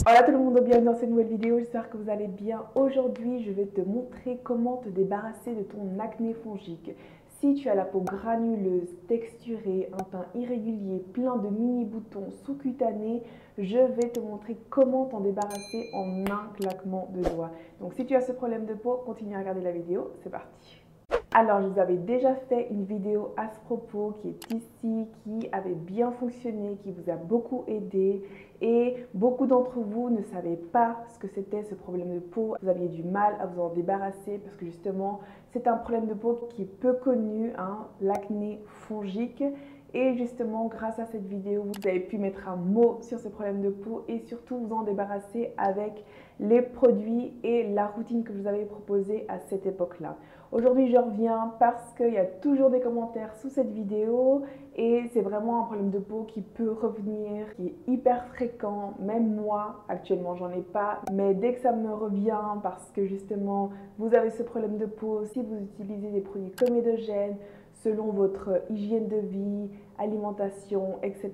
Hola tout le monde, bienvenue dans cette nouvelle vidéo, j'espère que vous allez bien. Aujourd'hui, je vais te montrer comment te débarrasser de ton acné fongique. Si tu as la peau granuleuse, texturée, un teint irrégulier, plein de mini-boutons sous-cutanés, je vais te montrer comment t'en débarrasser en un claquement de doigts. Donc si tu as ce problème de peau, continue à regarder la vidéo, c'est parti. Alors, je vous avais déjà fait une vidéo à ce propos qui est ici, qui avait bien fonctionné, qui vous a beaucoup aidé et beaucoup d'entre vous ne savaient pas ce que c'était ce problème de peau. Vous aviez du mal à vous en débarrasser parce que justement, c'est un problème de peau qui est peu connu, l'acné fongique. Et justement, grâce à cette vidéo, vous avez pu mettre un mot sur ce problème de peau et surtout vous en débarrasser avec les produits et la routine que je vous avais proposée à cette époque-là. Aujourd'hui, je reviens parce qu'il y a toujours des commentaires sous cette vidéo et c'est vraiment un problème de peau qui peut revenir, qui est hyper fréquent. Même moi, actuellement, j'en ai pas, mais dès que ça me revient parce que justement, vous avez ce problème de peau, si vous utilisez des produits comédogènes, selon votre hygiène de vie, alimentation, etc.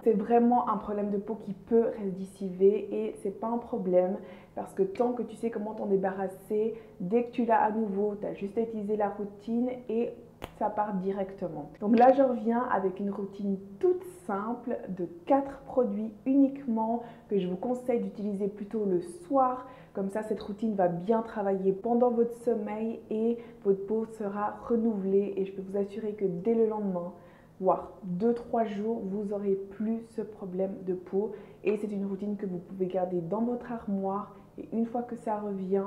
C'est vraiment un problème de peau qui peut récidiver et c'est pas un problème parce que tant que tu sais comment t'en débarrasser, dès que tu l'as à nouveau, tu as juste à utiliser la routine et ça part directement. Donc là, je reviens avec une routine toute simple de 4 produits uniquement que je vous conseille d'utiliser plutôt le soir. Comme ça, cette routine va bien travailler pendant votre sommeil et votre peau sera renouvelée. Et je peux vous assurer que dès le lendemain, voire 2-3 jours, vous n'aurez plus ce problème de peau. Et c'est une routine que vous pouvez garder dans votre armoire. Et une fois que ça revient,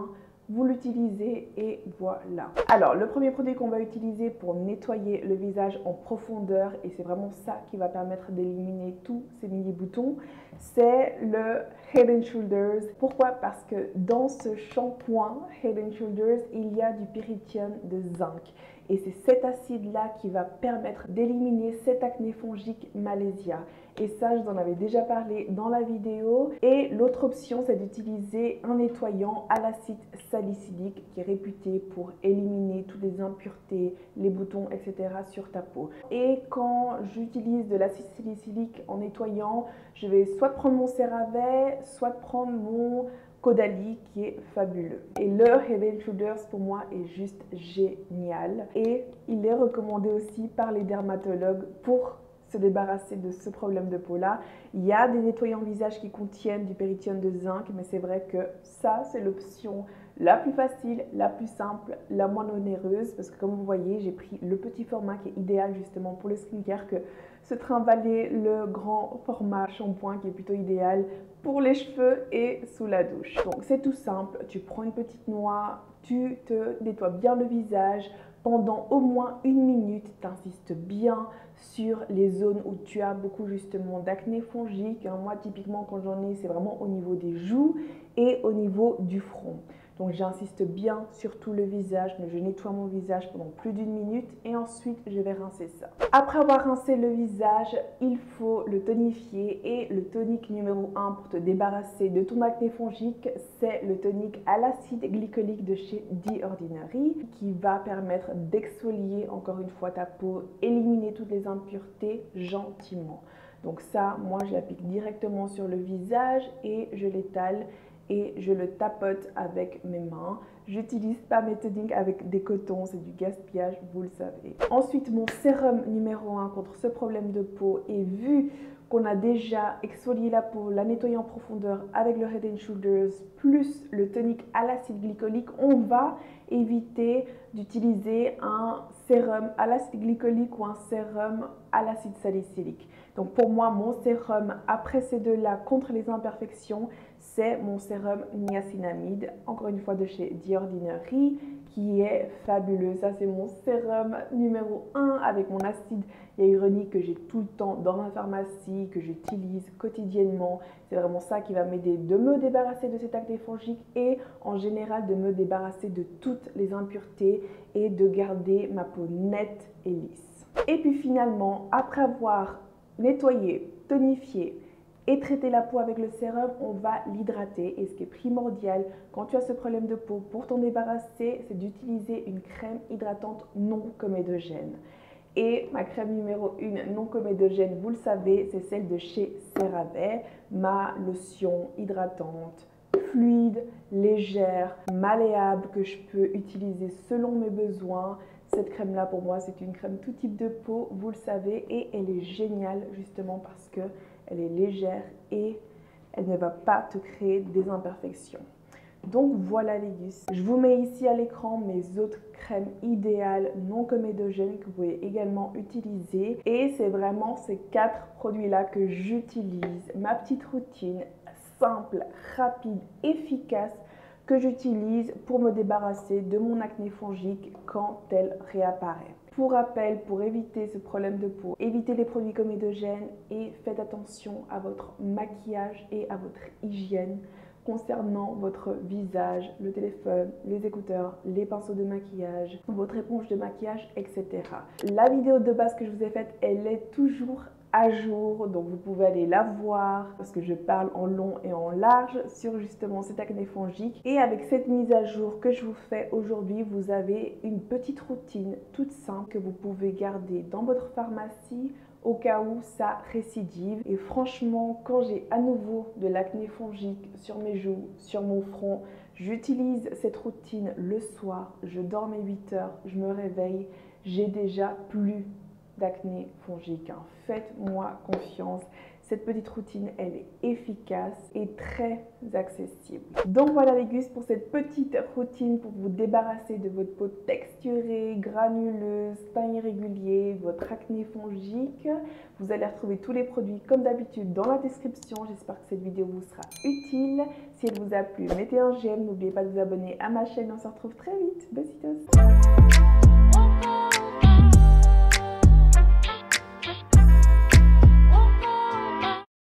vous l'utilisez et voilà. Alors, le premier produit qu'on va utiliser pour nettoyer le visage en profondeur, et c'est vraiment ça qui va permettre d'éliminer tous ces mini-boutons, c'est le Head & Shoulders. Pourquoi? Parce que dans ce shampoing Head & Shoulders, il y a du pyrithium de zinc. Et c'est cet acide-là qui va permettre d'éliminer cet acné fongique malaisia. Et ça, je vous en avais déjà parlé dans la vidéo. Et l'autre option, c'est d'utiliser un nettoyant à l'acide salicylique qui est réputé pour éliminer toutes les impuretés, les boutons, etc. sur ta peau. Et quand j'utilise de l'acide salicylique en nettoyant, je vais soit prendre mon CeraVe, soit prendre mon Caudalie qui est fabuleux. Et le Head & Shoulders pour moi est juste génial. Et il est recommandé aussi par les dermatologues pour se débarrasser de ce problème de peau-là. Il y a des nettoyants visage qui contiennent du pyrithium de zinc, mais c'est vrai que ça, c'est l'option la plus facile, la plus simple, la moins onéreuse, parce que comme vous voyez, j'ai pris le petit format qui est idéal justement pour le skincare, que se trimballer le grand format shampoing qui est plutôt idéal pour les cheveux et sous la douche. Donc c'est tout simple, tu prends une petite noix, tu te nettoies bien le visage pendant au moins 1 minute, tu insistes bien sur les zones où tu as beaucoup justement d'acné fongique. Moi typiquement quand j'en ai, c'est vraiment au niveau des joues et au niveau du front. Donc j'insiste bien sur tout le visage, je nettoie mon visage pendant plus d'1 minute et ensuite je vais rincer ça. Après avoir rincé le visage, il faut le tonifier et le tonique numéro 1 pour te débarrasser de ton acné fongique, c'est le tonique à l'acide glycolique de chez The Ordinary qui va permettre d'exfolier encore une fois ta peau, éliminer toutes les impuretés gentiment. Donc ça, moi je l'applique directement sur le visage et je l'étale et je le tapote avec mes mains. J'utilise pas mes toniques avec des cotons, c'est du gaspillage, vous le savez. Ensuite, mon sérum numéro 1 contre ce problème de peau, et vu qu'on a déjà exfolié la peau, la nettoyé en profondeur avec le Head & Shoulders plus le tonique à l'acide glycolique, on va éviter d'utiliser un sérum à l'acide glycolique ou un sérum à l'acide salicylique. Donc pour moi, mon sérum après ces deux-là contre les imperfections, c'est mon sérum niacinamide, encore une fois de chez The Ordinary, qui est fabuleux. Ça, c'est mon sérum numéro 1 avec mon acide hyaluronique que j'ai tout le temps dans ma pharmacie, que j'utilise quotidiennement. C'est vraiment ça qui va m'aider de me débarrasser de cet acné fongique et en général de me débarrasser de toutes les impuretés et de garder ma peau nette et lisse. Et puis finalement, après avoir nettoyé, tonifié, et traiter la peau avec le sérum, on va l'hydrater. Et ce qui est primordial quand tu as ce problème de peau, pour t'en débarrasser, c'est d'utiliser une crème hydratante non comédogène. Et ma crème numéro 1 non comédogène, vous le savez, c'est celle de chez CeraVe, ma lotion hydratante, fluide, légère, malléable que je peux utiliser selon mes besoins. Cette crème là pour moi c'est une crème tout type de peau, vous le savez, et elle est géniale justement parce que elle est légère et elle ne va pas te créer des imperfections. Donc voilà les gus, je vous mets ici à l'écran mes autres crèmes idéales non comédogènes que vous pouvez également utiliser, et c'est vraiment ces 4 produits là que j'utilise, ma petite routine simple, rapide, efficace que j'utilise pour me débarrasser de mon acné fongique quand elle réapparaît. Pour rappel, pour éviter ce problème de peau, évitez les produits comédogènes et faites attention à votre maquillage et à votre hygiène concernant votre visage, le téléphone, les écouteurs, les pinceaux de maquillage, votre éponge de maquillage, etc. La vidéo de base que je vous ai faite, elle est toujours à jour, donc vous pouvez aller la voir parce que je parle en long et en large sur justement cet acné fongique. Et avec cette mise à jour que je vous fais aujourd'hui, vous avez une petite routine toute simple que vous pouvez garder dans votre pharmacie au cas où ça récidive. Et franchement, quand j'ai à nouveau de l'acné fongique sur mes joues, sur mon front, j'utilise cette routine le soir, je dors mes 8 heures, je me réveille, j'ai déjà plus d'acné fongique. Faites-moi confiance. Cette petite routine, elle est efficace et très accessible. Donc voilà les gus pour cette petite routine pour vous débarrasser de votre peau texturée, granuleuse, teint irrégulier, votre acné fongique. Vous allez retrouver tous les produits comme d'habitude dans la description. J'espère que cette vidéo vous sera utile. Si elle vous a plu, mettez un j'aime. N'oubliez pas de vous abonner à ma chaîne. On se retrouve très vite. Besitos.